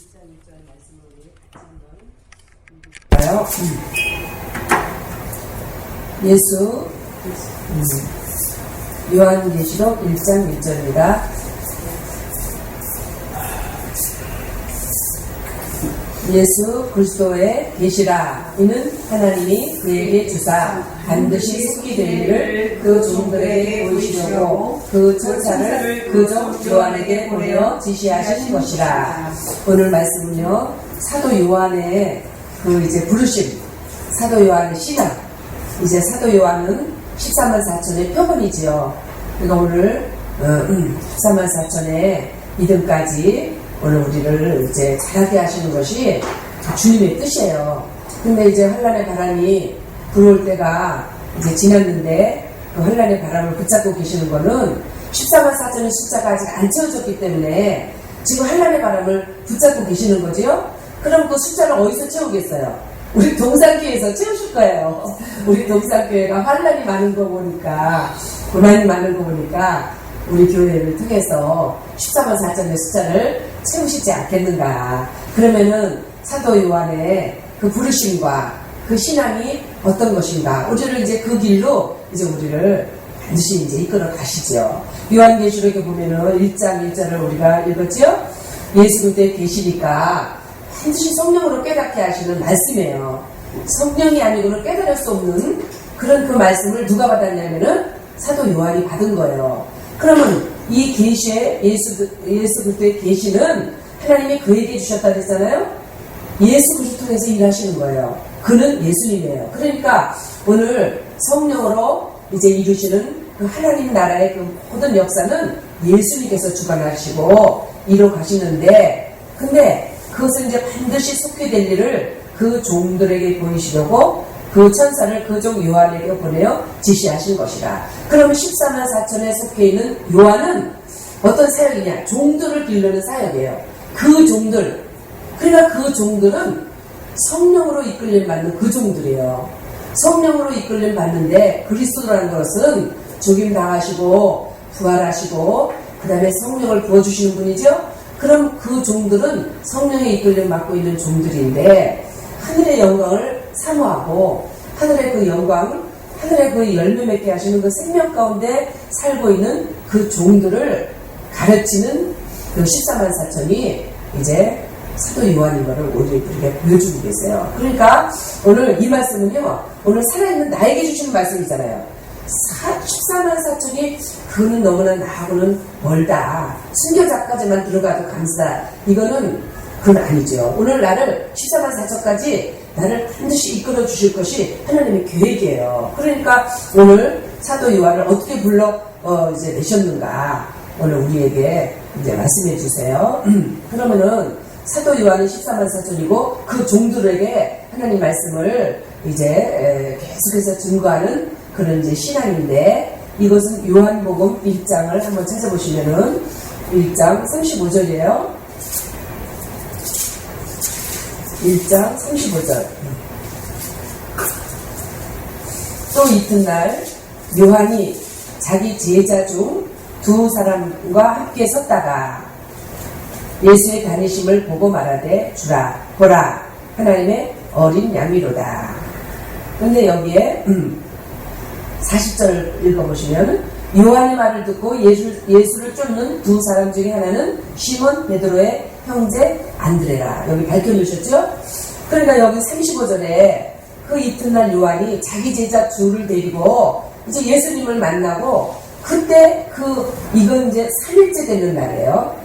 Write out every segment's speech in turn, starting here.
1장 1절 말씀을 우리 같이 한번 읽을까요? 예수 요한계시록 1장 1절입니다. 예수 그리스도의 계시라. 이는 하나님이 그에게 주사 반드시 속히 될 일을 그 종들에게 보이시려고 그 천사를 그 종 요한에게 보내어 지시하신 것이라. 오늘 말씀은요, 사도 요한의 그 이제 부르심, 사도 요한의 신앙. 이제 사도 요한은 14만 4천의 표본이지요. 그러니까 오늘 14만 4천의 믿음까지 오늘 우리를 이제 자라게 하시는 것이 주님의 뜻이에요. 근데 이제 환란의 바람이 불어올 때가 이제 지났는데 그 환란의 바람을 붙잡고 계시는 거는 14만 4천의 숫자가 아직 안 채워졌기 때문에 지금 환란의 바람을 붙잡고 계시는 거지요. 그럼 그 숫자를 어디서 채우겠어요? 우리 동산교회에서 채우실 거예요. 우리 동산교회가 환란이 많은 거 보니까, 고난이 많은 거 보니까 우리 교회를 통해서 14만 4천의 숫자를 채우시지 않겠는가. 그러면은 사도 요한의 그 부르심과 그 신앙이 어떤 것인가. 우리를 이제 그 길로 이제 우리를 반드시 이제 이끌어 가시죠. 요한계시록에 보면은 1장 1절을 우리가 읽었죠. 예수 그리스도의 계시니까 반드시 성령으로 깨닫게 하시는 말씀이에요. 성령이 아니고는 깨달을 수 없는 그런 그 말씀을 누가 받았냐면은 사도 요한이 받은 거예요. 그러면 이 계시에 예수 그리스도의 계시는 하나님이 그에게 주셨다 그랬잖아요. 예수 그리스도 통해서 일하시는 거예요. 그는 예수님이에요. 그러니까 오늘 성령으로 이제 이루시는 그 하나님 나라의 그 모든 역사는 예수님께서 주관하시고 이뤄 가시는데, 근데 그것을 이제 반드시 속히 될 일을 그 종들에게 보이시려고 그 천사를 그 종 요한에게 보내어 지시하신 것이라. 그러면 14만 4천에 속해 있는 요한은 어떤 사역이냐? 종들을 기르는 사역이에요. 그 종들. 그러니까 그 종들은 성령으로 이끌림 받는 그 종들이에요. 성령으로 이끌림 받는데 그리스도라는 것은 죽임 당하시고 부활하시고 그 다음에 성령을 부어주시는 분이죠. 그럼 그 종들은 성령의 이끌림 받고 있는 종들인데 하늘의 영광을 사모하고 하늘의 그 영광, 하늘의 그 열매 맺게 하시는 그 생명 가운데 살고 있는 그 종들을 가르치는 그 14만 4천이 이제 사도 요한인 것을 우리에게 보여주고 계세요. 그러니까 오늘 이 말씀은요, 오늘 살아있는 나에게 주시는 말씀이잖아요. 14만 4천이 그는 너무나 나하고는 멀다. 순교자까지만 들어가도 감사다. 이거는 그건 아니죠. 오늘 나를 14만 4천까지 나를 반드시 이끌어 주실 것이 하나님의 계획이에요. 그러니까 오늘 사도 요한을 어떻게 불러 이제 내셨는가 오늘 우리에게 이제 말씀해 주세요. 그러면은 사도 요한은 14만 4천이고 그 종들에게 하나님 말씀을 이제 계속해서 증거하는 그런 이제 신앙인데, 이것은 요한복음 1장을 한번 찾아보시면은 1장 35절이에요. 1장 35절. 또 이튿날 요한이 자기 제자 중 두 사람과 함께 섰다가 예수의 다니심을 보고 말하되, 주라 보라 하나님의 어린 양이로다. 그런데 여기에 40절 읽어보시면 요한의 말을 듣고 예수를 쫓는 두 사람 중에 하나는 시몬 베드로의 형제 안드레라. 여기 밝혀놓으셨죠? 그러니까 여기 35절에 그 이튿날 요한이 자기 제자 둘을 데리고 이제 예수님을 만나고, 그때 이건 이제 3일째 되는 날이에요.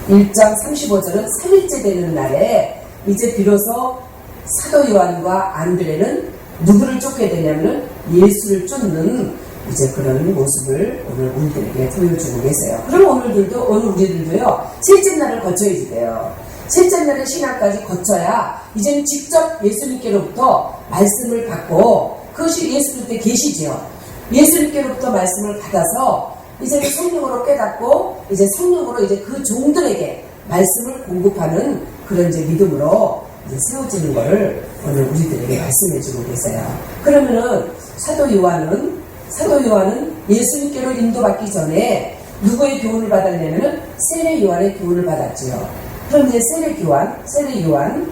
1장 35절은 3일째 되는 날에 이제 비로소 사도 요한과 안드레는 누구를 쫓게 되냐면 예수를 쫓는 이제 그런 모습을 오늘 우리들에게 보여주고 계세요. 그럼 오늘 우리들도요, 셋째 날을 거쳐야지 돼요. 셋째 날의 신앙까지 거쳐야 이제는 직접 예수님께로부터 말씀을 받고, 그것이 예수님께 계시죠. 예수님께로부터 말씀을 받아서 이제는 성령으로 깨닫고 이제 성령으로 이제 그 종들에게 말씀을 공급하는 그런 이제 믿음으로 이제 세워지는 것을 오늘 우리들에게 말씀해주고 계세요. 그러면은 사도 요한은 예수님께로 인도받기 전에 누구의 교훈을 받았냐면은 세례 요한의 교훈을 받았지요. 그럼 이제 세례요한은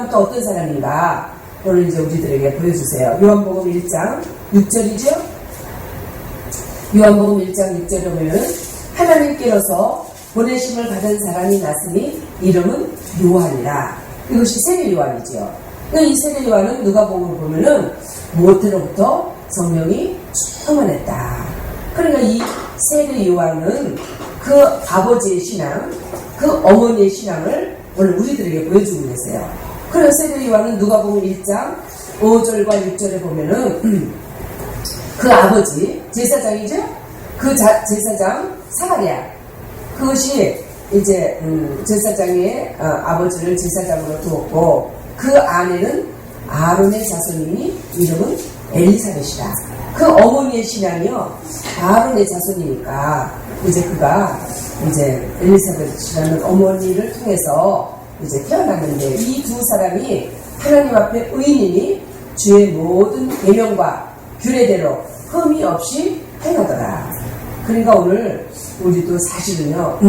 또 어떤 사람인가? 오늘 이제 우리들에게 보여주세요. 요한복음 1장 6절이죠? 요한복음 1장 6절에 보면 하나님께로서 보내심을 받은 사람이 났으니 이름은 요한이라. 이것이 세례요한이죠. 이 세례요한은 누가복음을 보면은 모태로부터 성령이 충만했다. 그러니까 이 세례요한은 그 아버지의 신앙, 그 어머니의 신앙을 오늘 우리들에게 보여주고 계세요. 그래서 세례요한은 누가복음 1장 5절과 6절에 보면은 그 아버지 제사장이죠. 그 제사장 사가랴, 그것이 이제 제사장의 아버지를 제사장으로 두었고 그 아내는 아론의 자손이니 이름은 엘리사벳이다. 그 어머니의 신앙이요 아론의 자손이니까 이제 그가 이제 엘리사벳이라는 어머니를 통해서 이제 태어났는데 이 두 사람이 하나님 앞에 의인이니 주의 모든 계명과 규례대로 흠이 없이 행하더라. 그러니까 오늘 우리도 사실은요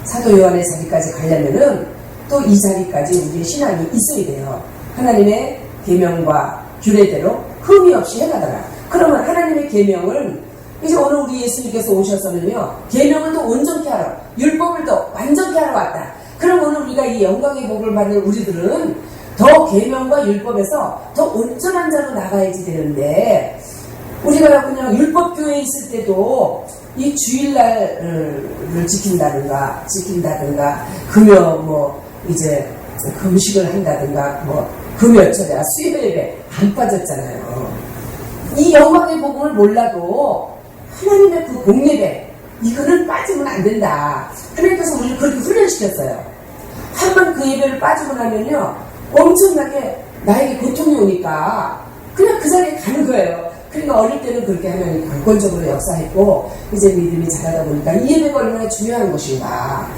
사도 요한의 자리까지 가려면은 또 이 자리까지 우리의 신앙이 있어야 돼요. 하나님의 계명과 규례대로 흠이 없이 행하더라. 그러면 하나님의 계명을 이제 오늘 우리 예수님께서 오셔서는요 계명을 또 온전케 하러, 율법을 더 완전케 하러 왔다. 그럼 오늘 우리가 이 영광의 복을 받는 우리들은 더 계명과 율법에서 더 온전한 자로 나가야지 되는데, 우리가 그냥 율법교회에 있을 때도 이 주일날을 지킨다든가 금요 이제 금식을 한다든가 금요철에 수요일에 안 빠졌잖아요. 이 영광의 복음을 몰라도 하나님의 그 공예배 이거는 빠지면 안 된다. 하나님께서 우리를 그렇게 훈련시켰어요. 한 번 그 예배를 빠지고 나면요 엄청나게 나에게 고통이 오니까 그냥 그 자리에 가는 거예요. 그러니까 어릴 때는 그렇게 하나님이 강권적으로 역사했고 이제 믿음이 자라다 보니까 이 예배가 얼마나 중요한 것인가,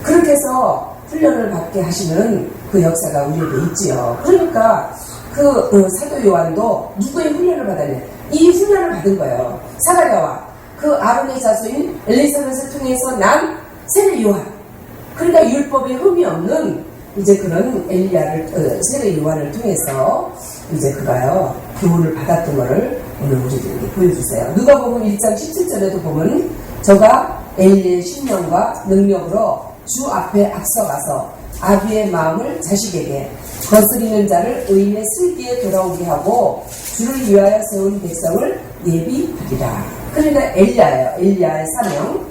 그렇게 해서 훈련을 받게 하시는 그 역사가 우리에게 있지요. 그러니까 그 사도 요한도 누구의 훈련을 받았냐, 이 훈련을 받은 거예요. 사가랴와 그 아론의 자손인 엘리사벳을 통해서 난 세례 요한, 그러니까 율법에 흠이 없는 이제 그런 세례 요한을 통해서 이제 그가요 교훈을 받았던 것을 오늘 우리들에게 보여주세요. 누가복음 1장 17절에도 보면 저가 엘리의 신령과 능력으로 주 앞에 앞서가서 아비의 마음을 자식에게 거스리는 자를 의인의 슬기에 돌아오게 하고 주를 위하여 세운 백성을 예비하리라. 그러니까 엘리야의 사명.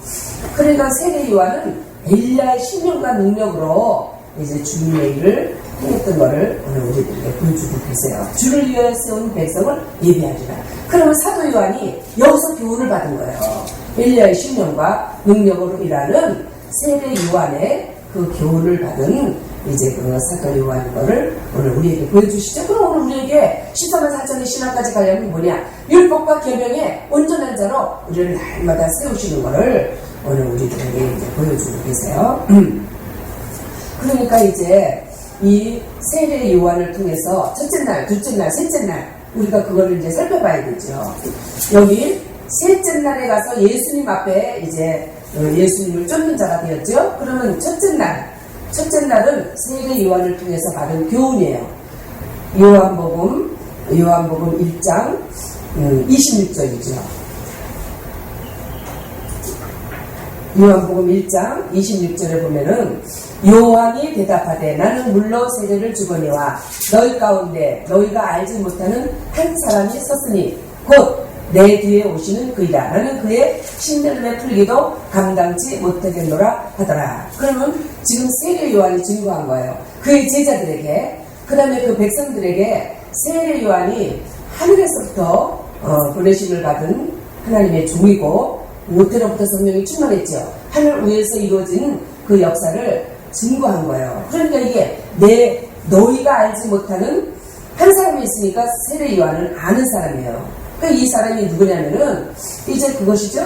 그러니까 세례 요한은 엘리야의 신령과 능력으로 이제 주님의 일을 행했던 것을 오늘 우리들에게 보여주고 계세요. 주를 위하여 세운 백성을 예비하리라. 그러면 사도 요한이 여기서 교훈을 받은 거예요. 엘리야의 신령과 능력으로 일하는 세례 요한의 그 교훈을 받은 이제 그 사도 요한인 거를 오늘 우리에게 보여주시죠. 그럼 오늘 우리에게 14만 4천의 신앙까지 가려면 뭐냐? 율법과 계명의 온전한 자로 우리를 날마다 세우시는 거를 오늘 우리들에게 이제 보여주고 계세요. 그러니까 이제 이 세례 요한을 통해서 첫째 날, 둘째 날, 셋째 날 우리가 그거를 이제 살펴봐야 되죠. 여기 셋째 날에 가서 예수님 앞에 이제 예수님을 쫓는 자가 되었죠. 그러면 첫째 날은 세례 요한을 통해서 받은 교훈이에요. 요한복음 1장 26절이죠. 요한복음 1장 26절에 보면은 요한이 대답하되 나는 물로 세례를 주거니와 너희 가운데 너희가 알지 못하는 한 사람이 섰으니 곧 내 뒤에 오시는 그이라. 나는 그의 신들매 풀기도 감당치 못하겠노라 하더라. 그러면 지금 세례 요한이 증거한 거예요. 그의 제자들에게, 그 다음에 그 백성들에게 세례 요한이 하늘에서부터 보내심을 받은 하나님의 종이고 모태로부터 성령이 충만했죠. 하늘 위에서 이루어진 그 역사를 증거한 거예요. 그러니까 이게 너희가 알지 못하는 한 사람이 있으니까 세례 요한은 아는 사람이에요. 그러니까 이 사람이 누구냐면은 이제 그것이죠.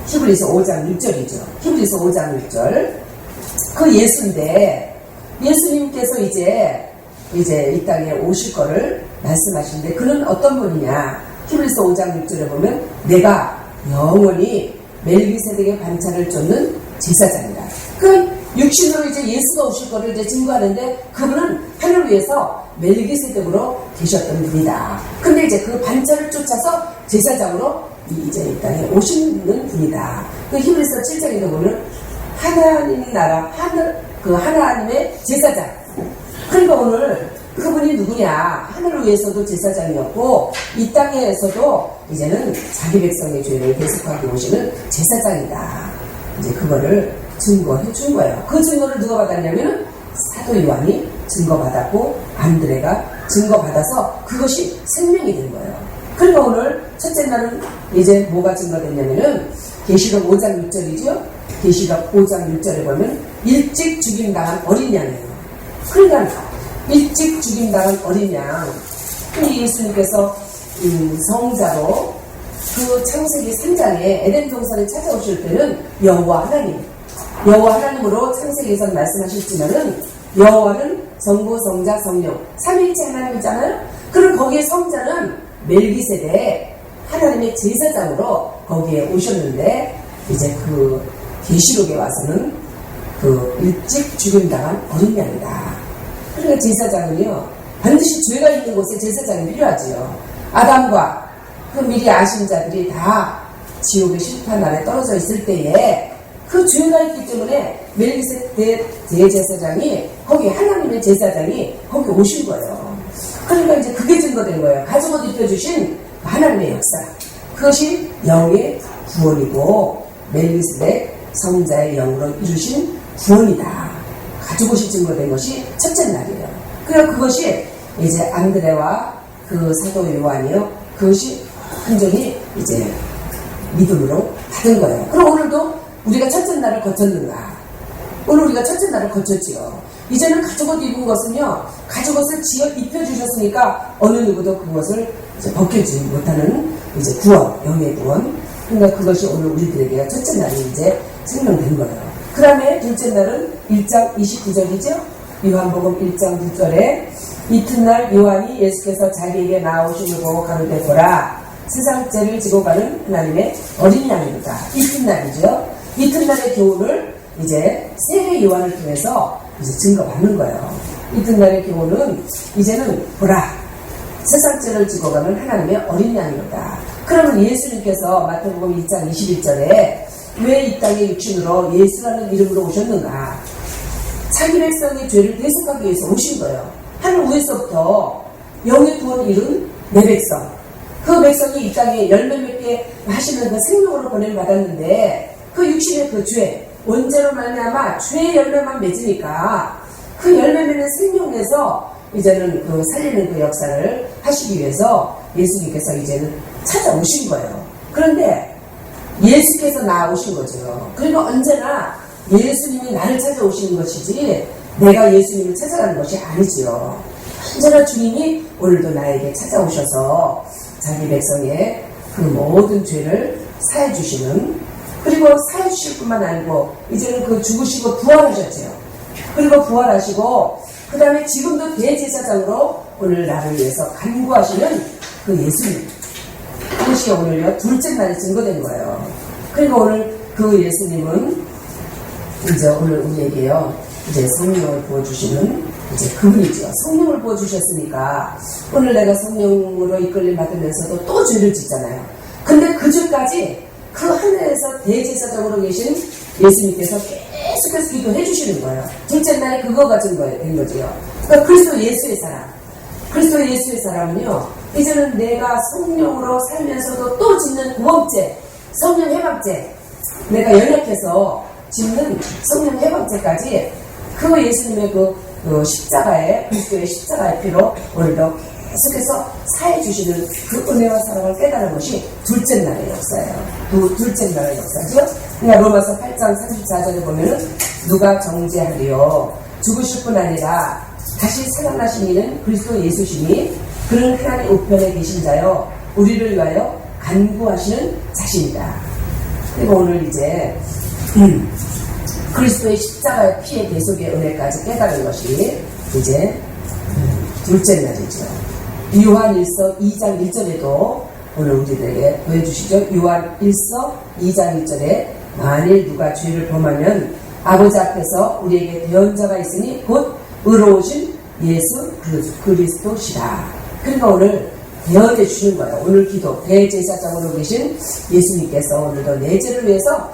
히브리서 5장 6절이죠. 히브리서 5장 6절. 그 예수인데 예수님께서 이제 이 땅에 오실 거를 말씀하시는데 그는 어떤 분이냐? 히브리서 5장 6절에 보면 내가 영원히 멜기세덱의 반찬을 쫓는 제사장이다. 그 육신으로 이제 예수가 오실 거를 이제 증거하는데 그분은 하늘 위에서 멜기세덱으로 계셨던 분이다. 근데 이제 그 반차를 쫓아서 제사장으로 이제 이 땅에 오시는 분이다. 그 히브리서 7장에 보면 하나님 나라 하나님의 제사장. 그러니까 오늘 그분이 누구냐? 하늘을 위해서도 제사장이었고 이 땅에서도 이제는 자기 백성의 죄를 대속하게 오시는 제사장이다. 이제 그거를 증거해 준 거예요. 그 증거를 누가 받았냐면 사도 요한이 증거받았고 안드레가 증거받아서 그것이 생명이 된 거예요. 그러니까 오늘 첫째 날은 이제 뭐가 증거됐냐면은 계시록 5장 6절이죠. 계시록 5장 6절에 보면 일찍 죽임당한 어린 양이에요. 그러니까 일찍 죽임당한 어린 양. 예수님께서 성자로 그 창세기 3장에 에덴 동산에 찾아오실 때는 여호와 하나님으로 창세기에서 말씀하셨지만은 여호와는 성부, 성자, 성령 삼위일체 하나님이잖아요. 그럼 거기에 성자는 멜기세덱 하나님의 제사장으로 거기에 오셨는데 이제 그 계시록에 와서는 그 일찍 죽임당한 어린 양이다. 그러니까 제사장은요 반드시 죄가 있는 곳에 제사장이 필요하지요. 아담과 그 미리 아신 자들이 다 지옥의 심판 아래 떨어져 있을 때에 그 죄가 있기 때문에 멜기세덱 대제사장이 거기 하나님의 제사장이 거기 오신 거예요. 그러니까 이제 그게 증거된 거예요. 가죽옷 입혀주신 하나님의 역사. 그것이 영의 구원이고 멜기세덱 성자의 영으로 이루신 구원이다. 가죽옷이 증거된 것이 첫째 날이에요. 그리고 그것이 이제 안드레와 그 사도 요한이요. 그것이 완전히 이제 믿음으로 받은 거예요. 그럼 오늘도 우리가 첫째 날을 거쳤는가? 오늘 우리가 첫째 날을 거쳤지요. 이제는 가죽옷 입은 것은요, 가죽옷을 지어 입혀주셨으니까 어느 누구도 그것을 이제 벗겨지지 못하는 이제 구원, 영의 구원. 그러니까 그것이 오늘 우리들에게 첫째 날이 이제 생명된 거예요. 그 다음에 둘째 날은 1장 29절이죠. 요한복음 1장 9절에 이튿날 요한이 예수께서 자기에게 나오시는 보고 가로되 보라 세상 죄를 지고 가는 하나님의 어린 양입니다. 이튿날이죠. 이튿날의 교훈을 이제 세례 요한을 통해서 이제 증거받는 거예요. 이튿날의 교훈은 이제는 보라 세상 죄를 지고 가는 하나님의 어린 양이로다. 그러면 예수님께서 마태복음 2장 21절에 왜 이 땅에 육신으로 예수라는 이름으로 오셨는가? 자기 백성의 죄를 대속하기 위해서 오신 거예요. 하늘 위에서부터 영의 구원을 이룬 내 백성. 그 백성이 이 땅에 열매 맺게 하시는 그 생명으로 보냄 받았는데 그 육신의 그 죄, 원죄로 말미암아 죄의 열매만 맺으니까 그 열매 맺는 생명에서 이제는 그 살리는 그 역사를 하시기 위해서 예수님께서 이제는 찾아오신 거예요. 그런데 예수께서 나오신 거죠. 그리고 언제나 예수님이 나를 찾아오시는 것이지 내가 예수님을 찾아가는 것이 아니지요. 언제나 주님이 오늘도 나에게 찾아오셔서 자기 백성의 그 모든 죄를 사해 주시는, 그리고 사해 주실 뿐만 아니고 이제는 그 죽으시고 부활하셨죠. 그리고 부활하시고 그 다음에 지금도 대제사장으로 오늘 나를 위해서 간구하시는 그 예수님, 그것이 오늘요 둘째 날에 증거된 거예요. 그리고 오늘 그 예수님은 이제 오늘 우리에게요 이제 성령을 부어주시는 이제 그분이죠. 성령을 부어주셨으니까 오늘 내가 성령으로 이끌림 받으면서도 또 죄를 짓잖아요. 근데 그 죄까지 그 하늘에서 대제사장으로 계신 예수님께서 계속해서 기도해 주시는 거예요. 둘째 날에 그거가 된 거죠. 그러니까 그리스도 예수의 사람, 그리스도 예수의 사람은요 이제는 내가 성령으로 살면서도 또 짓는 구원죄, 성령 해방죄, 내가 연약해서 짓는 성령 해방죄까지 그 예수님의 그 십자가의, 그리스도의 십자가의 피로 오늘도 계속해서 사해 주시는 그 은혜와 사랑을 깨달은 것이 둘째 날의 역사예요. 둘째 날의 역사죠. 그러니까 로마서 8장 34절에 보면은 누가 정죄하리요 죽으실 뿐 아니라 다시 살아나신 이는 그리스도 예수시니 그는 하나님 우편에 계신 자요 우리를 위하여 간구하시는 자신이다. 그리고 오늘 이제 그리스도의 십자가의 피의 대속의 은혜까지 깨달은 것이 이제 둘째 날이죠. 요한 1서 2장 1절에도 오늘 우리들에게 보여주시죠. 요한 1서 2장 1절에 만일 누가 죄를 범하면 아버지 앞에서 우리에게 대언자가 있으니 곧 의로우신 예수 그리스도시라. 그러니까 오늘 대언해 주시는 거예요. 오늘 기도 대제사장으로 계신 예수님께서 오늘도 내 죄를 위해서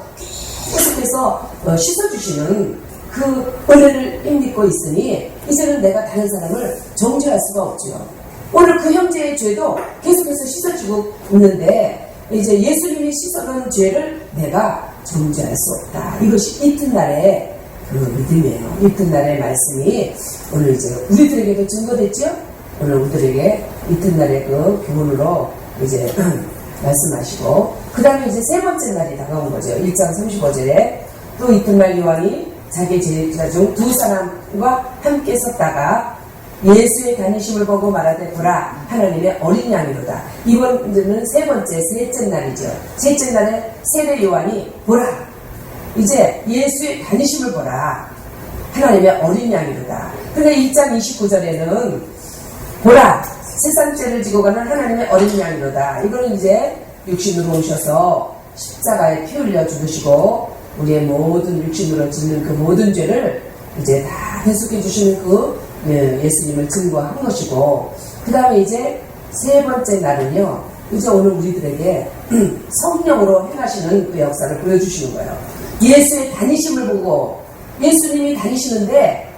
계속해서 씻어주시는 그 은혜를 힘입고 있으니 이제는 내가 다른 사람을 정죄할 수가 없죠. 오늘 그 형제의 죄도 계속해서 씻어주고 있는데 이제 예수님이 씻어놓은 죄를 내가 정죄할 수 없다. 이것이 이튿날의 그 믿음이에요. 이튿날의 말씀이 오늘 이제 우리들에게도 증거됐죠? 오늘 우리들에게 이튿날의 그 교훈으로 이제 말씀하시고 그 다음에 이제 세 번째 날이 다가온 거죠. 1장 35절에 또 이튿날 요한이 자기 제자 중 두 사람과 함께 섰다가 예수의 다니심을 보고 말하되 보라 하나님의 어린 양이로다. 이번에는 세 번째 셋째 날이죠. 셋째 날에 세례 요한이 보라 이제 예수의 다니심을 보라 하나님의 어린 양이로다. 그러니까 1장 29절에는 보라 세상 죄를 지고 가는 하나님의 어린 양이로다. 이거는 이제 육신으로 오셔서 십자가에 피 흘려 죽으시고 우리의 모든 육신으로 짓는 그 모든 죄를 이제 다 해석해 주시는 그 예수님을 증거한 것이고 그 다음에 이제 세 번째 날은요 이제 오늘 우리들에게 성령으로 행하시는 그 역사를 보여주시는 거예요. 예수의 다니심을 보고 예수님이 다니시는데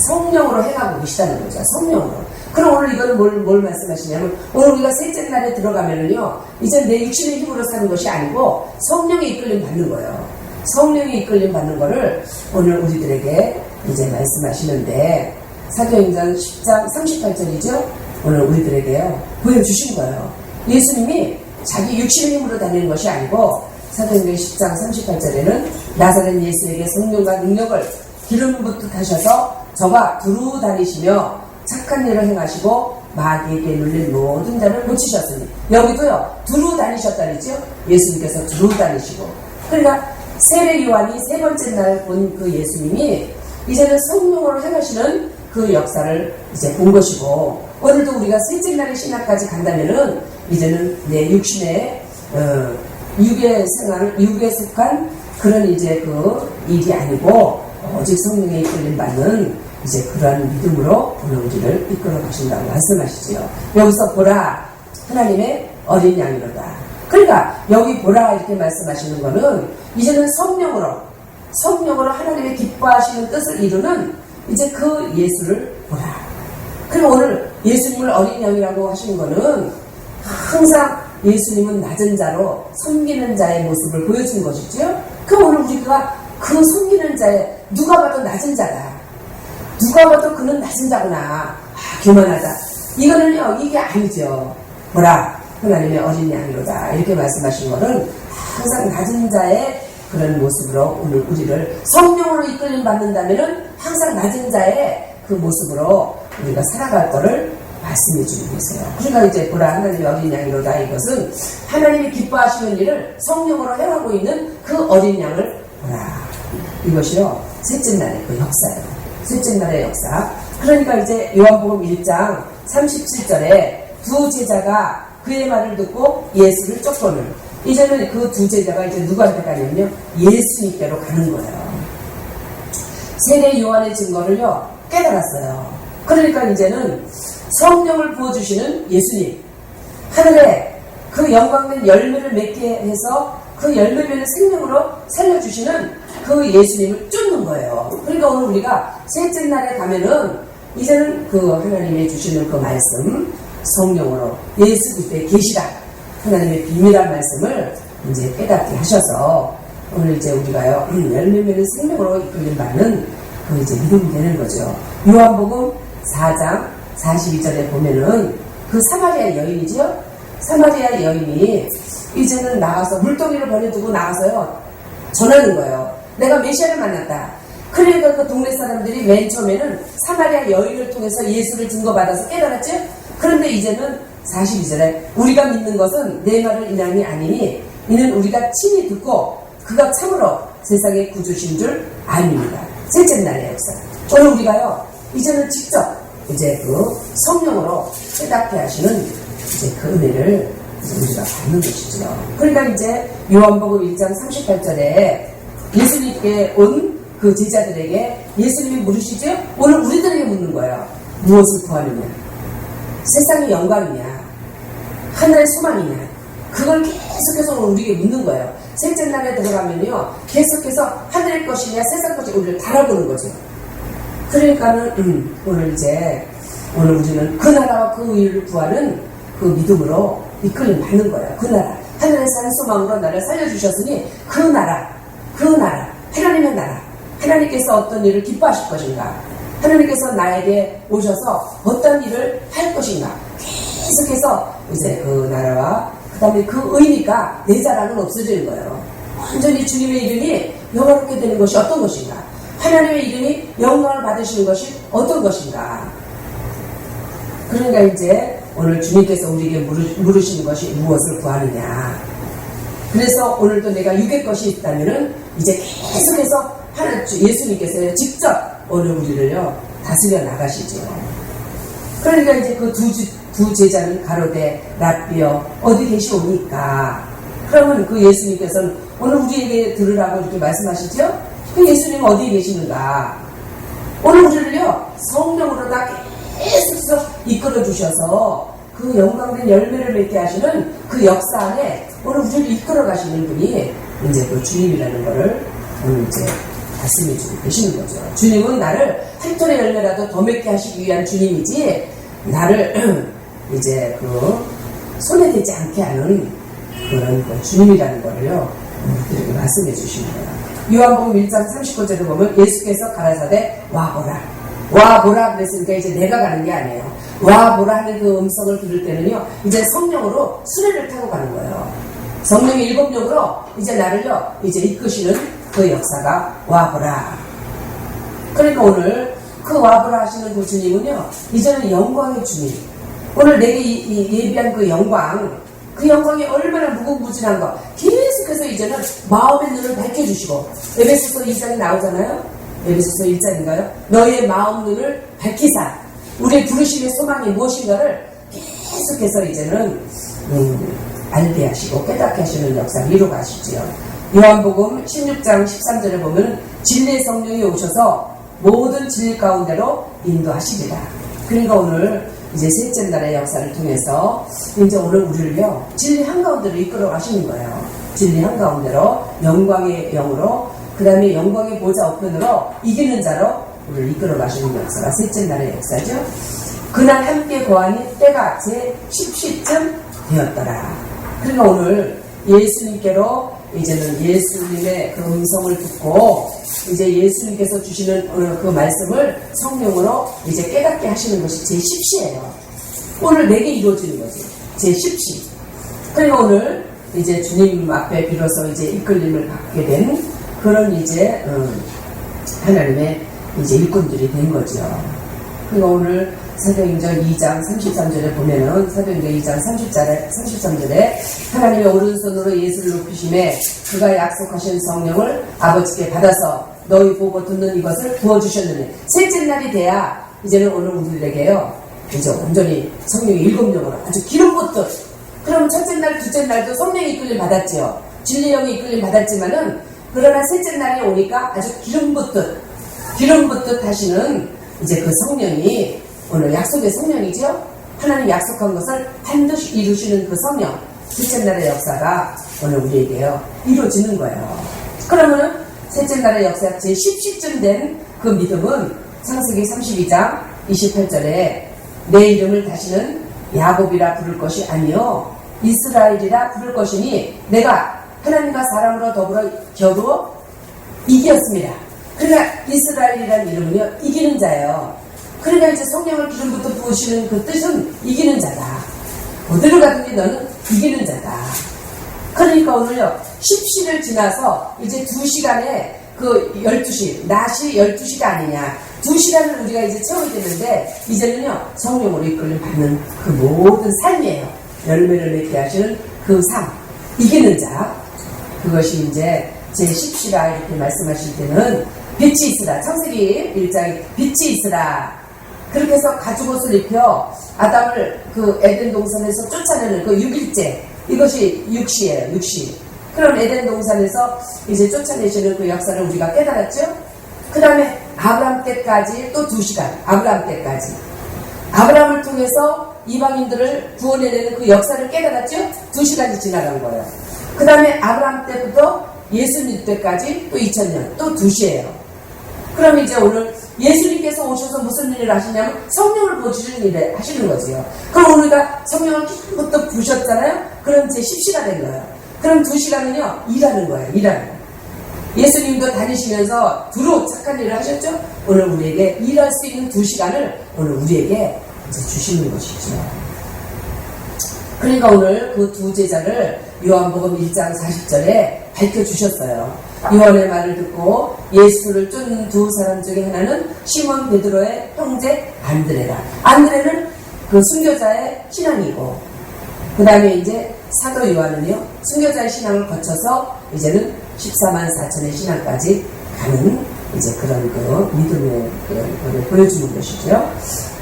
성령으로 행하고 계시다는 거죠. 성령으로. 그럼 오늘 이거는 뭘 말씀하시냐면 오늘 우리가 셋째 날에 들어가면은요 이제 내 육신의 힘으로 사는 것이 아니고 성령의 이끌림 받는 거예요. 성령의 이끌림 받는 거를 오늘 우리들에게 이제 말씀하시는데 사도행전 10장 38절이죠. 오늘 우리들에게요 보여주신 거예요. 예수님이 자기 육신의 힘으로 다니는 것이 아니고 사도행전 10장 38절에는 나사렛 예수에게 성령과 능력을 기름 붓듯 하셔서 저가 두루 다니시며 착한 일을 행하시고 마귀에게 눌린 모든 자를 고치셨으니 여기도요 두루 다니셨다 그랬죠. 예수님께서 두루 다니시고 그러니까 세례 요한이 세 번째 날 본 그 예수님이 이제는 성령으로 행하시는 그 역사를 이제 본 것이고 오늘도 우리가 셋째 날의 신학까지 간다면은 이제는 내 육신의 육의 생활 육에 속한 그런 이제 그 일이 아니고 오직 성령의 이끌림 받는 이제 그러한 믿음으로 오늘 우리를 이끌어 가신다고 말씀하시지요. 여기서 보라 하나님의 어린 양이로다. 그러니까 여기 보라 이렇게 말씀하시는 거는 이제는 성령으로 하나님의 기뻐하시는 뜻을 이루는 이제 그 예수를 보라. 그리고 오늘 예수님을 어린 양이라고 하시는 거는 항상 예수님은 낮은 자로 섬기는 자의 모습을 보여주는 것이죠. 그럼 오늘 우리가 그 섬기는 자의 누가 봐도 낮은 자다. 누가 봐도 그는 낮은 자구나. 교만하다. 이거는요 이게 아니죠. 보라 하나님의 어린 양이로다 이렇게 말씀하신 거는 항상 낮은 자의 그런 모습으로 오늘 우리를 성령으로 이끌림 받는다면은 항상 낮은 자의 그 모습으로 우리가 살아갈 거를 말씀해 주고 계세요. 그러니까 이제 보라 하나님의 어린 양이로다 이것은 하나님이 기뻐하시는 일을 성령으로 행하고 있는 그 어린 양을 보라. 이것이요 셋째 날의 그 역사예요. 셋째 날의 역사. 그러니까 이제 요한복음 1장 37절에 두 제자가 그의 말을 듣고 예수를 쫓고는 이제는 그 두 제자가 이제 누구한테 가냐면요 예수님께로 가는 거예요. 세례 요한의 증거를요 깨달았어요. 그러니까 이제는 성령을 부어주시는 예수님 하늘에 그 영광된 열매를 맺게 해서 그 열매를 생명으로 살려주시는 그 예수님을 쫓는 거예요. 그러니까 오늘 우리가 셋째 날에 가면은 이제는 그 하나님이 주시는 그 말씀 성령으로 예수 그리스도의 계시라 하나님의 비밀한 말씀을 이제 깨닫게 하셔서 오늘 이제 우리가요 열매맺는 생명으로 이끌림 받는 그 이제 믿음이 되는 거죠. 요한복음 4장 42절에 보면은 그 사마리아 여인이죠. 사마리아 여인이 이제는 나가서 물동이를 버려두고 나가서요 전하는 거예요. 내가 메시아를 만났다. 그러니까 그 동네 사람들이 맨 처음에는 사마리아 여인을 통해서 예수를 증거받아서 깨달았죠. 그런데 이제는 42절에 우리가 믿는 것은 내 말을 인함이 아니니 이는 우리가 친히 듣고 그가 참으로 세상의 구주신 줄 압니다. 셋째 날의 역사. 오늘 우리가요 이제는 직접 이제 그 성령으로 깨닫게 하시는 이제 그 은혜를 이제 우리가 받는 것이죠. 그러니까 이제 요한복음 1장 38절에 예수님께 온 그 제자들에게 예수님이 물으시죠? 오늘 우리들에게 묻는 거예요. 무엇을 구하느냐? 세상의 영광이냐? 하늘의 소망이냐? 그걸 계속해서 오늘 우리에게 묻는 거예요. 셋째 날에 들어가면요, 계속해서 하늘의 것이냐 세상 것이냐 우리를 달아보는 거죠. 그러니까는 오늘 우리는 그 나라와 그 의를 구하는 그 믿음으로 이끌림 받는 거예요. 그 나라, 하늘의 산 소망으로 나를 살려주셨으니 그 나라, 하나님의 나라, 하나님께서 어떤 일을 기뻐하실 것인가, 하나님께서 나에게 오셔서 어떤 일을 할 것인가, 계속해서 이제 그 나라와 그 다음에 그 의니까 내 자랑은 없어지는 거예요. 완전히 주님의 이름이 영화롭게 되는 것이 어떤 것인가, 하나님의 이름이 영광을 받으시는 것이 어떤 것인가. 그러니까 이제 오늘 주님께서 우리에게 물으시는 것이 무엇을 구하느냐. 그래서 오늘도 내가 육의 것이 있다면은 이제 계속해서 예수님께서 직접 오늘 우리를요 다스려 나가시죠. 그러니까 이제 그 두 제자는 가로되 랍비여 어디 계시오니까. 그러면 그 예수님께서는 오늘 우리에게 들으라고 이렇게 말씀하시죠. 그 예수님 어디에 계시는가. 오늘 우리를요 성령으로 다 계속해서 이끌어 주셔서 그 영광된 열매를 맺게 하시는 그 역사 안에 오늘 우리를 이끌어 가시는 분이 이제 그 주님이라는 거를 오늘 이제 말씀해 주고 계시는 거죠. 주님은 나를 한 톨의 열매라도 더 맺게 하시기 위한 주님이지, 나를 이제 그 손에 대지 않게 하는 그런 그 주님이라는 거를요 우리들에게 말씀해 주시는 거예요. 요한복음 1장 39절을 보면 예수께서 가라사대 와보라 그랬으니까 이제 내가 가는 게 아니에요. 와보라 하는 그 음성을 들을 때는요 이제 성령으로 수레를 타고 가는 거예요. 성령의 일곱력으로 이제 나를요 이제 이끄시는 그 역사가 와보라. 그러니까 오늘 그 와보라 하시는 그 주님은요 이제는 영광의 주님, 오늘 내게 예비한 그 영광이 얼마나 무궁무진한 거 계속해서 이제는 마음의 눈을 밝혀주시고, 에베소서 2장이 나오잖아요. 에베소서 1장인가요? 너희의 마음 눈을 밝히사 우리의 부르심의 소망이 무엇인가를 계속해서 이제는 알게 하시고 깨닫게 하시는 역사를 이루어가시지요. 요한복음 16장 13절에 보면 진리의 성령이 오셔서 모든 진리 가운데로 인도하시리라. 그러니까 오늘 이제 셋째 날의 역사를 통해서 이제 오늘 우리를요 진리 한가운데로 이끌어 가시는 거예요. 진리 한가운데로 영광의 영으로, 그 다음에 영광의 보좌 우편으로 이기는 자로 우리를 이끌어 가시는 역사가 셋째 날의 역사죠. 그날 함께 거하니 때가 제 10시쯤 되었더라. 그러니까 오늘 예수님께로 이제는 예수님의 그 음성을 듣고 이제 예수님께서 주시는 그 말씀을 성령으로 이제 깨닫게 하시는 것이 제 10시예요. 오늘 내게 이루어지는 거지. 제 10시. 그러니까 오늘 이제 주님 앞에 비로소 이제 이끌림을 받게 된 그런 이제 하나님의 이제 일꾼들이 된 거죠. 그러니까 오늘 사도행전 2장 33절에 보면은 사도행전 2장 33절에 하나님의 오른손으로 예수를 높이심에 그가 약속하신 성령을 아버지께 받아서 너희 보고 듣는 이것을 부어주셨느니, 셋째 날이 돼야 이제는 오늘 우리에게요 이제 온전히 성령의 일곱령으로 아주 기름 붓듯. 그럼 첫째 날, 둘째 날도 성령의 이끌림 받았지요. 진리의 영의 이끌림 받았지만은 그러나 셋째 날이 오니까 아주 기름 붓듯 하시는 이제 그 성령이 오늘 약속의 성령이죠. 하나님 약속한 것을 반드시 이루시는 그 성령, 셋째 날의 역사가 오늘 우리에게요 이루어지는 거예요. 그러면 셋째 날의 역사 제10시쯤 된 그 믿음은 창세기 32장 28절에 내 이름을 다시는 야곱이라 부를 것이 아니요 이스라엘이라 부를 것이니 내가 하나님과 사람으로 더불어 겨루어 이겼습니다. 그러니까 이스라엘이라는 이름은요 이기는 자예요. 그러니까 이제 성령을 기름부터 부으시는 그 뜻은 이기는 자다. 어디를 가든지 너는 이기는 자다. 그러니까 오늘요 10시를 지나서 이제 2시간에 그 12시 낮이 12시가 아니냐 2시간을 우리가 이제 채워야 되는데 이제는요 성령으로 이끌림 받는 그 모든 삶이에요. 열매를 맺게 하시는 그 삶, 이기는 자, 그것이 이제 제10시라 이렇게 말씀하실 때는 빛이 있으라. 창세기 1장에 빛이 있으라. 그렇게 해서 가죽옷을 입혀 아담을 그 에덴 동산에서 쫓아내는 그 6일째, 이것이 육시예요. 육시. 그럼 에덴 동산에서 이제 쫓아내시는 그 역사를 우리가 깨달았죠? 그 다음에 아브라함 때까지 또 2시간, 아브라함 때까지. 아브라함을 통해서 이방인들을 구원해내는 그 역사를 깨달았죠? 2시간이 지나간 거예요. 그 다음에 아브라함 때부터 예수님 때까지 또 2000년, 또 2시예요. 그럼 이제 오늘 예수님께서 오셔서 무슨 일을 하시냐면 성령을 부어주시는 일을 하시는 거지요. 그럼 우리가 성령을 기름부터 부으셨잖아요? 그럼 제 10시가 된 거예요. 그럼 2시간은요, 일하는 거예요, 일하는 거예요. 예수님도 다니시면서 두루 착한 일을 하셨죠? 오늘 우리에게 일할 수 있는 2시간을 오늘 우리에게 이제 주시는 것이죠. 그러니까 오늘 그 2 제자를 요한복음 1장 40절에 밝혀주셨어요. 요한의 말을 듣고 예수를 쫓는 2 사람 중에 하나는 시몬 베드로의 형제 안드레다. 안드레는 그 순교자의 신앙이고, 그 다음에 이제 사도 요한은요, 순교자의 신앙을 거쳐서 이제는 14만 4천의 신앙까지 가는 이제 그런 그 믿음의 그걸 보여주는 것이죠.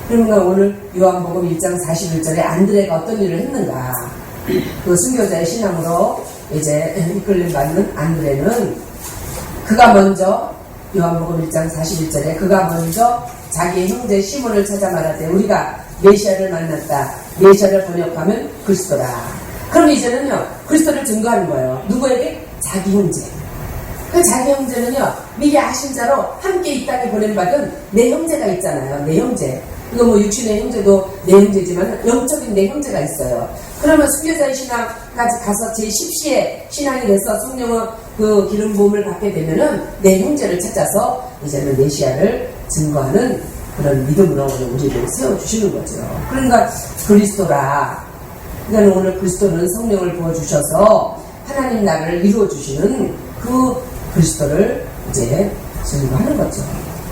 그러니까 오늘 요한복음 1장 41절에 안드레가 어떤 일을 했는가? 그 순교자의 신앙으로 이제 이끌림 받는 안드레는 그가 먼저 요한복음 1장 41절에 그가 먼저 자기의 형제 시몬을 찾아 말하되 우리가 메시아를 만났다. 메시아를 번역하면 그리스도다. 그럼 이제는요, 그리스도를 증거하는 거예요. 누구에게? 자기 형제. 그 자기 형제는요, 미리 아신 자로 함께 이 땅에 보낸받은 내 형제가 있잖아요. 내 형제. 이거 뭐 육신의 형제도 내 형제지만 영적인 내 형제가 있어요. 그러면 순교자의 신앙까지 가서 제10시에 신앙이 돼서 성령의 그 기름 부음을 받게 되면은 내 형제를 찾아서 이제는 메시아를 증거하는 그런 믿음으로 우리를 세워주시는 거죠. 그러니까 그리스도라. 그러니까 오늘 그리스도는 성령을 부어주셔서 하나님 나라를 이루어주시는 그 그리스도를 이제 증거하는 거죠.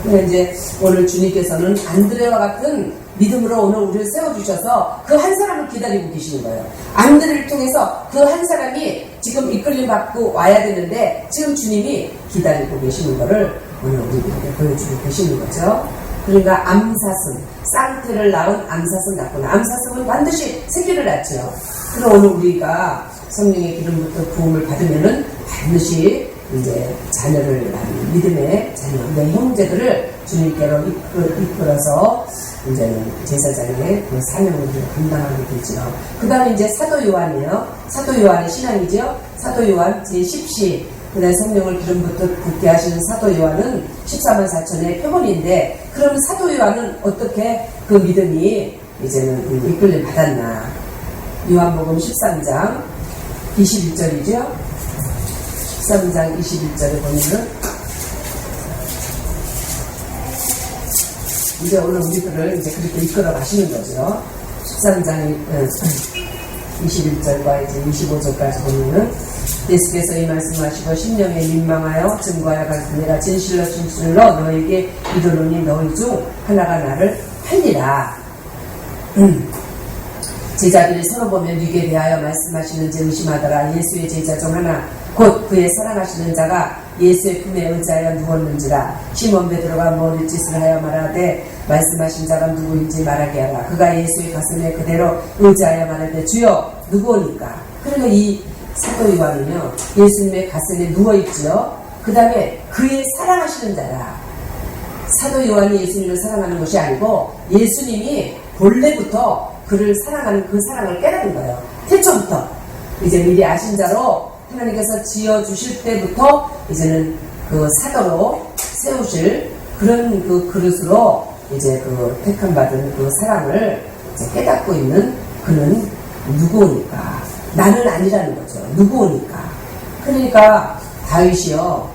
그러니까 이제 오늘 주님께서는 안드레와 같은 믿음으로 오늘 우리를 세워주셔서 그 한 사람을 기다리고 계시는 거예요. 안드레를 통해서 그 한 사람이 지금 이끌림 받고 와야 되는데 지금 주님이 기다리고 계시는 거를 오늘 우리에게 보여주고 계시는 거죠. 그러니까 암사슴, 쌍태를 낳은 암사슴 낳구나. 암사슴은 반드시 새끼를 낳죠. 그럼 오늘 우리가 성령의 기름부터 부음을 받으면은 반드시 이제 자녀를 낳는 믿음의 자녀, 내 형제들을 주님께로 이끌어서 이제는 제사장의 그 사명을 감당하게 되죠. 그 다음에 이제 사도 요한이에요. 사도 요한의 신앙이죠. 사도 요한 제10시, 그 다음에 성령을 기름부터 붓게 하시는 사도 요한은 14만 4천의 표본인데, 그러면 사도 요한은 어떻게 그 믿음이 이제는 이끌림 받았나? 요한복음 13장 21절이죠. 13장 21절에 보면은 이제 오늘 우리들을 이제 그렇게 이끌어 가시는 거죠. 13장 21절과 이제 25절까지 보면은 예수께서 이 말씀하시고 심령에 민망하여 증거하여 갈지니라. 진실로 진실로 너에게 이르노니 너희 중 하나가 나를 팔리라. 제자들이 서로 보며 네게 대하여 말씀하시는지 의심하더라. 예수의 제자 중 하나 곧 그의 사랑하시는 자가 예수의 품에 의지하여 누웠는지라. 시몬 베드로가 모든 짓을 하여 말하되 말씀하신 자가 누구인지 말하게 하라. 그가 예수의 가슴에 그대로 의지하여 말하되 주여 누구오니까. 그러니까 이 사도 요한은요, 예수님의 가슴에 누워있죠. 그 다음에 그의 사랑하시는 자라. 사도 요한이 예수님을 사랑하는 것이 아니고 예수님이 본래부터 그를 사랑하는 그 사랑을 깨달은 거예요. 태초부터 이제 미리 아신 자로 하나님께서 지어주실 때부터 이제는 그 사도로 세우실 그런 그 그릇으로 이제 그 택함받은 그 사랑을 이제 깨닫고 있는 그는 누구니까. 나는 아니라는 거죠. 누구니까. 그러니까 다윗이요.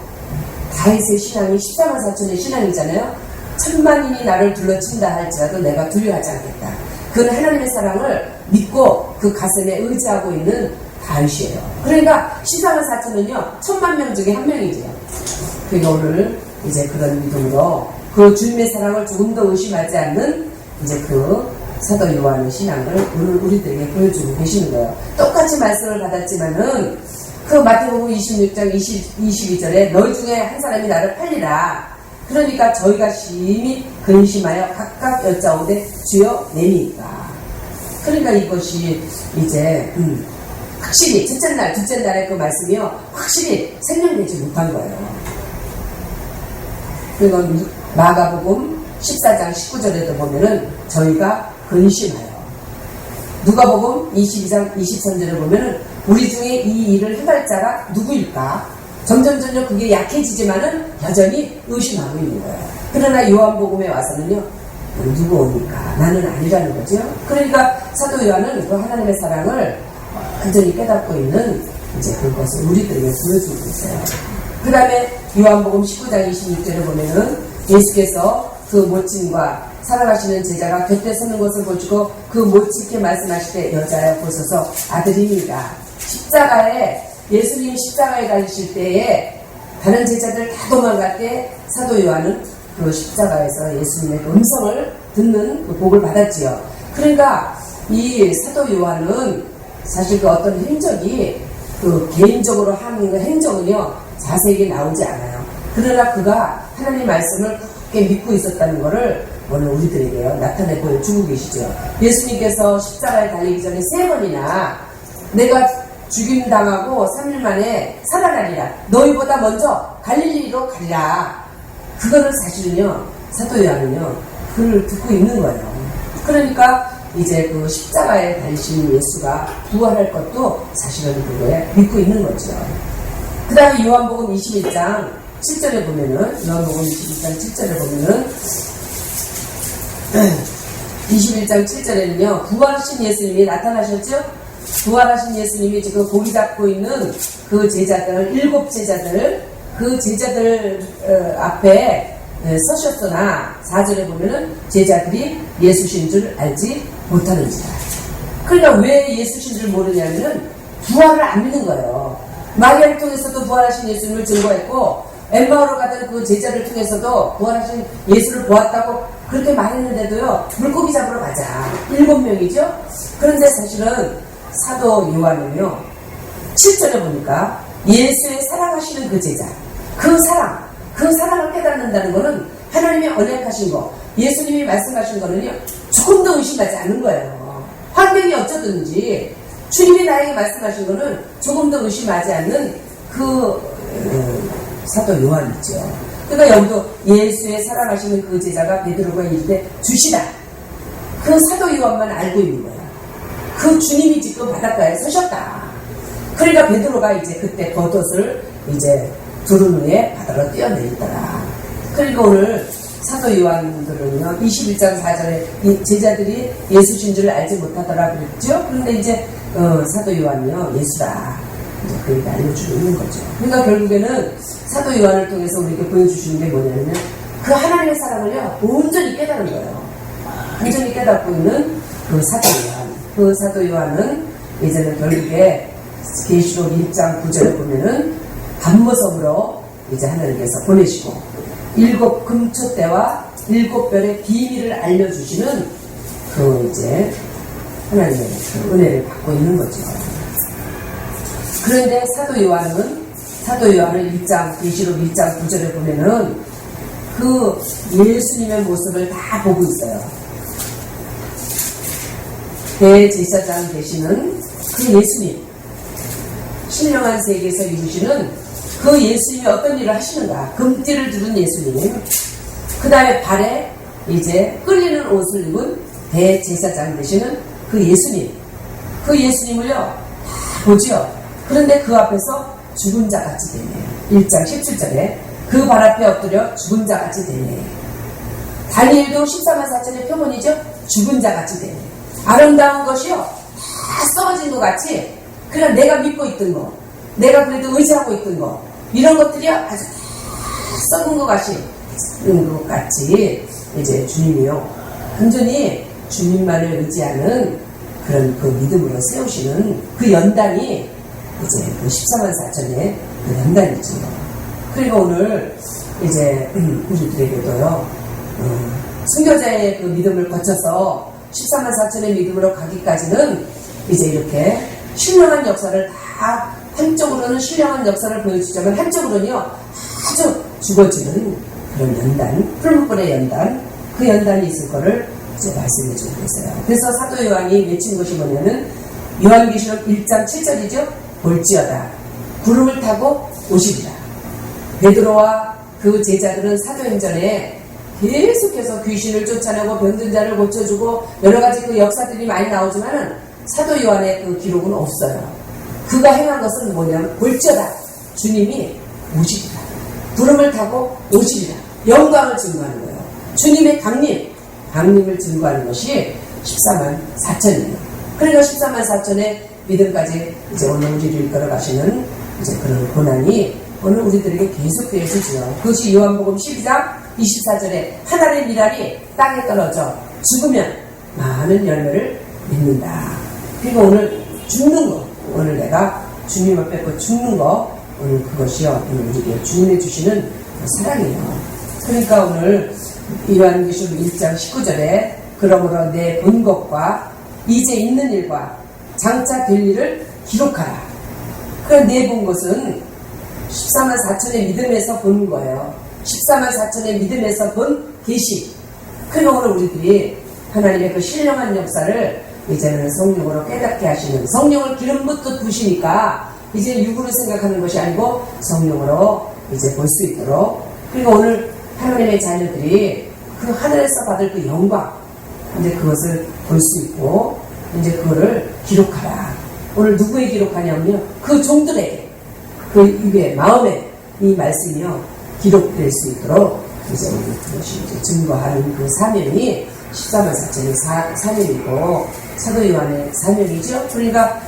다윗의 신앙이 14만 4천의 신앙이잖아요. 천만인이 나를 둘러친다 할지라도 내가 두려워하지 않겠다. 그는 하나님의 사랑을 믿고 그 가슴에 의지하고 있는 다윗이에요. 그러니까 14만 4천은요, 1000만 중에 한 명이죠. 그러니까 오늘 이제 그런 믿음으로 그 주님의 사랑을 조금 더 의심하지 않는 이제 그 사도 요한의 신앙을 오늘 우리들에게 보여주고 계시는 거예요. 똑같이 말씀을 받았지만은 그 마태복음 26장 22절에 너희 중에 한 사람이 나를 팔리라. 그러니까 저희가 심히 근심하여 각각 여짜오되 주여 내니까. 그러니까 이것이 이제 확실히 첫째 날, 둘째 날의 그 말씀이요 확실히 생명되지 못한 거예요. 그리고 마가복음 14장 19절에도 보면은 저희가 근심하여, 누가복음 22장 23절에 보면은 우리 중에 이 일을 해갈 자가 누구일까? 점점 그게 약해지지만은 여전히 의심하고 있는 거예요. 그러나 요한복음에 와서는요, 누구 옵니까? 나는 아니라는 거죠. 그러니까 사도 요한은 그 하나님의 사랑을 완전히 깨닫고 있는 이제 그것을 우리들에게 보여주고 있어요. 그 다음에 요한복음 19장 26절에 보면은 예수께서 그 모친과 사랑하시는 제자가 곁에 서는 것을 보시고 그 모친께 말씀하실 때 여자여 보소서 아들입니다. 십자가에, 예수님이 십자가에 달리실 때에 다른 제자들 다 도망갈 때 사도 요한은 그 십자가에서 예수님의 그 음성을 듣는 그 복을 받았지요. 그러니까 이 사도 요한은 사실 그 어떤 행적이 그 개인적으로 하는 그 행적은요 자세하게 나오지 않아요. 그러나 그가 하나님 말씀을 굳게 믿고 있었다는 것을 오늘 우리들에게요 나타내 보여주고 계시죠. 예수님께서 십자가에 달리기 전에 3번이나 내가 죽임당하고 3일 만에 살아나리라, 너희보다 먼저 갈릴리로 가리라, 그거는 사실은요 사도 요한은요 그걸 듣고 있는 거예요. 그러니까 이제 그 십자가에 달리신 예수가 부활할 것도 사실은 그거에 믿고 있는 거죠. 그 다음에 요한복음 21장 7절에 보면은, 요한복음 21장 7절에 보면은 21장 7절에는요 부활하신 예수님이 나타나셨죠. 부활하신 예수님이 지금 고기 잡고 있는 그 제자들, 7제자들, 그 제자들 앞에 서셨으나 4절에 보면은 제자들이 예수신 줄 알지 못하는지라. 그러니까 왜 예수신 줄 모르냐면은 부활을 안 믿는 거예요. 마리아를 통해서도 부활하신 예수님을 증거했고 엠마오로 가던 그 제자를 통해서도 부활하신 예수를 보았다고 그렇게 말했는데도요 물고기 잡으러 가자, 7명이죠. 그런데 사실은 사도 요한은요 7절에 보니까 예수의 사랑하시는 그 제자, 그 사랑을 깨닫는다는 것은 하나님의 언약하신 거, 예수님이 말씀하신 거는요 조금도 의심하지 않는 거예요. 환경이 어쩌든지 주님이 나에게 말씀하신 거는 조금도 의심하지 않는 그 사도 요한이죠. 그러니까 여기도 예수의 사랑하시는 그 제자가 베드로가 이르되 주시다, 그 사도 요한만 알고 있는 거예요. 그 주님이 지금 바닷가에 서셨다. 그러니까 베드로가 이제 그때 겉옷을 이제 두른 후에 바다로 뛰어내리더라. 그러니까 오늘 사도 요한들은요 21장 4절에 제자들이 예수신 줄 알지 못하더라 그랬죠. 그런데 이제 사도 요한이요 예수다 이제 그렇게 알려주고 있는 거죠. 그러니까 결국에는 사도 요한을 통해서 우리에게 보여주시는 게 뭐냐면 그 하나님의 사랑을요 온전히 깨달은 거예요. 완전히 깨닫고 있는 그 사도 요한. 그 사도 요한은 이제는 결국에 계시록 1장 9절에 보면은 감모성으로 이제 하나님께서 보내시고 7 금초대와 7별의 비밀을 알려주시는 그 이제 하나님의 그 은혜를 받고 있는 거죠. 그런데 사도 요한은 계시록 1장 9절에 보면은 그 예수님의 모습을 다 보고 있어요. 대제사장 되시는 그 예수님, 신령한 세계에서 이루시는 그 예수님이 어떤 일을 하시는가, 금띠를 두른 예수님, 그 다음에 발에 이제 끌리는 옷을 입은 대제사장 되시는 그 예수님, 그 예수님을요 다 보죠. 그런데 그 앞에서 죽은 자 같이 되네. 1장 17절에 그 발 앞에 엎드려 죽은 자 같이 되네. 다니엘도 14만 4천의 표본이죠. 죽은 자 같이 되네. 아름다운 것이요 다 썩어진 것 같이, 그냥 내가 믿고 있던 거, 내가 그래도 의지하고 있던 거, 이런 것들이 아주 다 썩은 것 같이 이제 주님이요 완전히 주님만을 의지하는 그런 그 믿음으로 세우시는 그 연단이 이제 그 14만 4천의 그 연단이죠. 그리고 오늘 이제 우리들에게도요 순교자의 그 믿음을 거쳐서 14만 4천의 믿음으로 가기까지는 이제 이렇게 신령한 역사를 다, 한쪽으로는 신령한 역사를 보여주자면 한쪽으로는요 아주 죽어지는 그런 연단, 풀무불의 연단, 그 연단이 있을 거를 이제 말씀해 주고 계세요. 그래서 사도 요한이 외친 것이 뭐냐면 요한계시록 1장 7절이죠. 볼지어다 구름을 타고 오시리라. 베드로와 그 제자들은 사도행전에 계속해서 귀신을 쫓아내고 병든 자를 고쳐주고 여러가지 그 역사들이 많이 나오지만은 사도 요한의 그 기록은 없어요. 그가 행한 것은 뭐냐면 볼지어다 주님이 오시리라. 구름을 타고 오시리라. 영광을 증거하는 거예요. 주님의 강림을 증거하는 것이 14만 4천이에요. 그러니까 14만 4천의 믿음까지 이제 오늘 우리를 이끌어가시는 이제 그런 고난이 오늘 우리들에게 계속되어지죠. 그것이 요한복음 12장 24절에 하나님의 미랄이 땅에 떨어져 죽으면 많은 열매를 맺는다. 그리고 오늘 죽는 거, 오늘 내가 주님 앞에 그 죽는 거, 오늘 그것이요, 오늘 우리에게 주님이 주시는 사랑이에요. 그러니까 오늘 요한계시록 1장 19절에 그러므로 내 본 것과 이제 있는 일과 장차 될 일을 기록하라. 그럼 내 본 것은 14만 4천의 믿음에서 본 거예요. 14만 4천의 믿음에서 본 계시. 그리고 오늘 우리들이 하나님의 그 신령한 역사를 이제는 성령으로 깨닫게 하시는, 성령을 기름부터 부시니까 이제 육으로 생각하는 것이 아니고 성령으로 이제 볼 수 있도록. 그리고 오늘 하나님의 자녀들이 그 하늘에서 받을 그 영광, 이제 그것을 볼 수 있고 이제 그거를 기록하라. 오늘 누구에 기록하냐면요, 그 종들에게, 그 입에 마음에 이 말씀이요 기록될 수 있도록 이제 우리 그것이 이제 증거하는 그 사명이 14만 4천의 사명이고 사도 요한의 사명이죠. 그러니까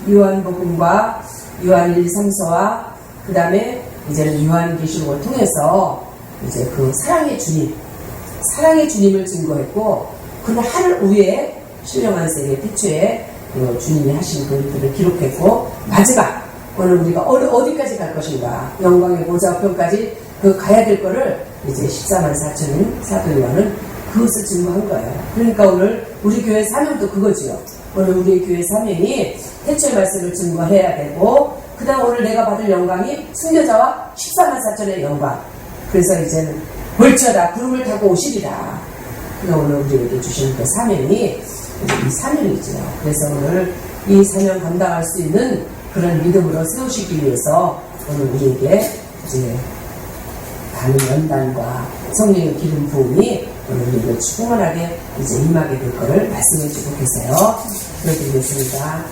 요한복음과 요한 1, 3서와 그 다음에 이제는 요한계시록을 통해서 이제 그 사랑의 주님을 증거했고, 그날 하늘 위에 신령한 세계 태초에 그 주님이 하신 그 일들을 기록했고, 마지막 오늘 우리가 어디까지 갈 것인가, 영광의 보좌편까지 그 가야 될 거를 이제 14만 4천인 사도 요한은 그것을 증거한 거예요. 그러니까 오늘 우리 교회 사명도 그거지요. 오늘 우리 교회 사명이 태초의 말씀을 증거해야 되고, 그 다음 오늘 내가 받을 영광이 순교자와 14만 4천의 영광. 그래서 이제는 볼지어다 구름을 타고 오시리라. 그가 오늘 우리에게 주신 그 사명이 이 사명이죠. 그래서 오늘 이 사명 감당할 수 있는 그런 믿음으로 세우시기 위해서 오늘 우리에게 이제 많은 연단과 성령의 기름 부음이 오늘 우리에게 충만하게 이제 임하게 될 것을 말씀해 주고 계세요. 기도드리겠습니다.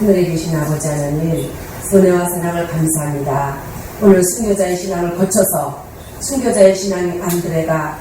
하늘에 계신 아버지 하나님, 은혜와 사랑을 감사합니다. 오늘 순교자의 신앙을 거쳐서 순교자의 신앙인 안드레가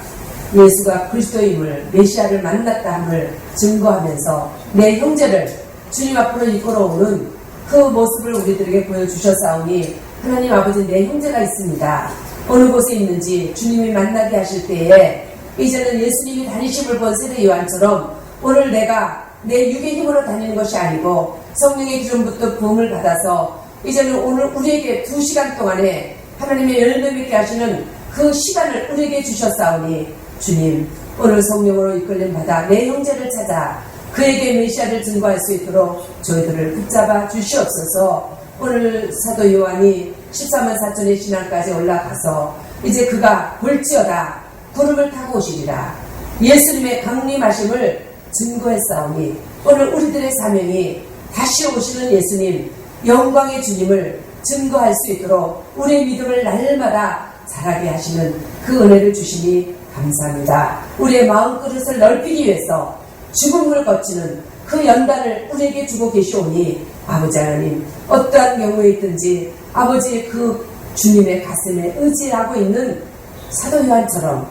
예수가 그리스도임을, 메시아를 만났다함을 증거하면서 내 형제를 주님 앞으로 이끌어오는 그 모습을 우리들에게 보여주셨사오니, 하나님 아버지, 내 형제가 있습니다. 어느 곳에 있는지 주님이 만나게 하실 때에 이제는 예수님이 다니심을 본 세례 요한처럼 오늘 내가 내 육의 힘으로 다니는 것이 아니고 성령의 기름부터 부음을 받아서 이제는 오늘 우리에게 2시간 동안에 하나님의 열매 맺게 하시는 그 시간을 우리에게 주셨사오니, 주님 오늘 성령으로 이끌림 받아 내 형제를 찾아 그에게 메시아를 증거할 수 있도록 저희들을 붙잡아 주시옵소서. 오늘 사도 요한이 14만 4천의 신앙까지 올라가서 이제 그가 볼지어다 구름을 타고 오시리라, 예수님의 강림하심을 증거했사오니, 오늘 우리들의 사명이 다시 오시는 예수님, 영광의 주님을 증거할 수 있도록 우리의 믿음을 날마다 자라게 하시는 그 은혜를 주시니 감사합니다. 우리의 마음그릇을 넓히기 위해서 죽음을 거치는 그 연단을 우리에게 주고 계시오니, 아버지 하나님, 어떠한 경우에 있든지 아버지의 그 주님의 가슴에 의지하고 있는 사도 요한처럼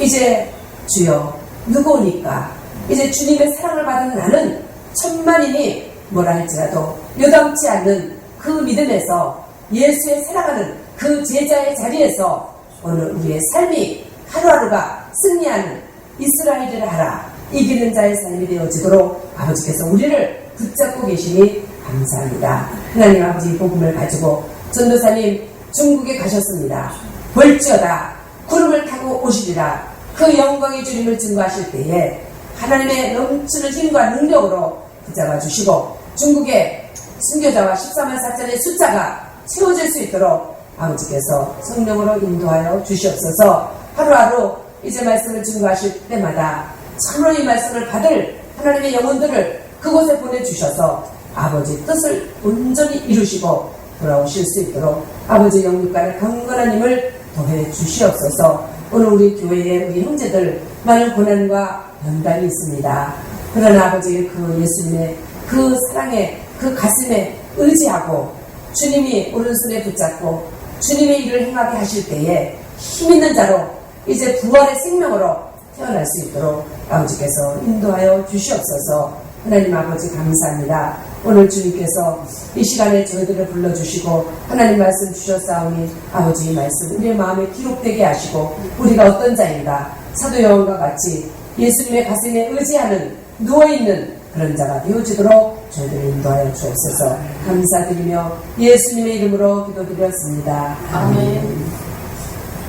이제 주여 누구니까 이제 주님의 사랑을 받은 나는 천만인이 뭐라 할지라도 요담치 않는 그 믿음에서 예수의 살아가는 그 제자의 자리에서 오늘 우리의 삶이 하루하루가 승리하는 이스라엘을 하라, 이기는 자의 삶이 되어지도록 아버지께서 우리를 붙잡고 계시니 감사합니다. 하나님 아버지, 복음을 가지고 전도사님 중국에 가셨습니다. 볼지어다 구름을 타고 오시리라, 그 영광의 주님을 증거하실 때에 하나님의 넘치는 힘과 능력으로 붙잡아 주시고 중국의 순교자와 14만 4천의 숫자가 채워질 수 있도록 아버지께서 성령으로 인도하여 주시옵소서. 하루하루 이제 말씀을 증거하실 때마다 참으로 이 말씀을 받을 하나님의 영혼들을 그곳에 보내주셔서 아버지 뜻을 온전히 이루시고 돌아오실 수 있도록 아버지 영육간의 강건한 힘을 더해 주시옵소서. 오늘 우리 교회에 우리 형제들 많은 고난과 연단이 있습니다. 그러나 아버지 그 예수님의 그 사랑에 그 가슴에 의지하고 주님이 오른손에 붙잡고 주님의 일을 행하게 하실 때에 힘있는 자로 이제 부활의 생명으로 태어날 수 있도록 아버지께서 인도하여 주시옵소서. 하나님 아버지 감사합니다. 오늘 주님께서 이 시간에 저희들을 불러주시고 하나님 말씀 주셨사오니 아버지의 말씀 우리의 마음에 기록되게 하시고 우리가 어떤 자인가 사도 요한과 같이 예수님의 가슴에 의지하는 누워있는 그런 자가 되어지도록 저희들을 인도하여 주옵소서. 감사드리며 예수님의 이름으로 기도드렸습니다. 아멘.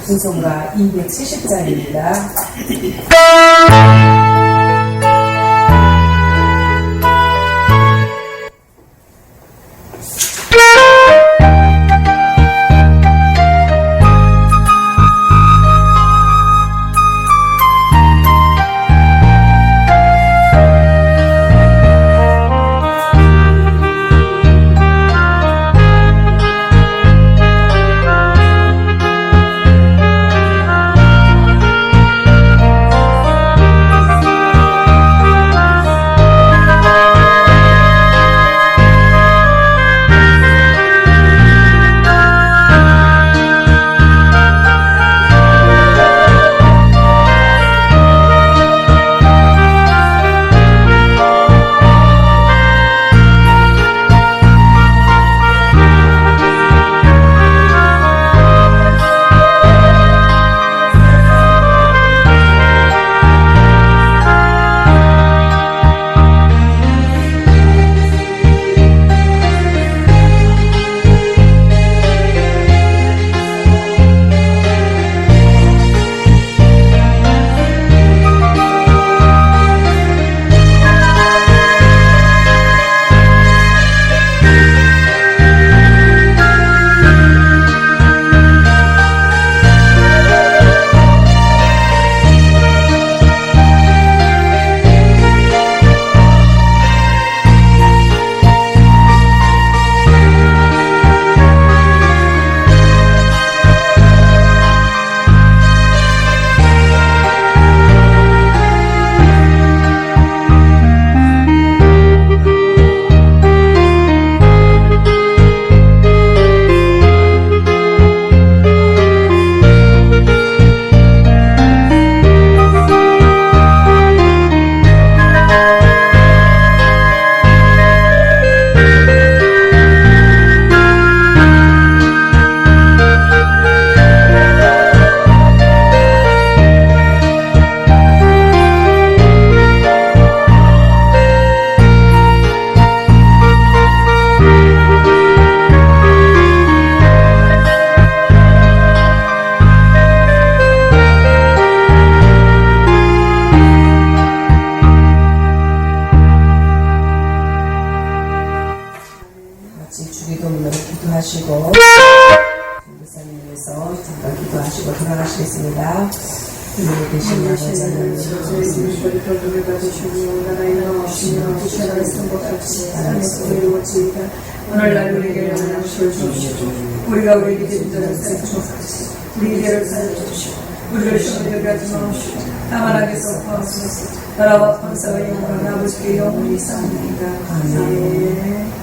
순서가 270장입니다. 기도하시고 전도사님 위해서 잠깐 기도하시고 돌아가시겠습니다. 하늘에 계신 아버지 하나님 별도를 받으시고 나라의 나오시며 주시는 성과 같이 하늘에서 이루어지이다. 오늘날 우리에게 영원한 것을 주옵시고 우리가 우리에게 진 자를 사주옵소서. 우리 죄를 사여 주시고 우리를 시험에 하지 마옵시고 다만 악에서 구하옵소서. 나라와 권세와 영광은 아버지께 영원히 있사옵나이다. 아멘.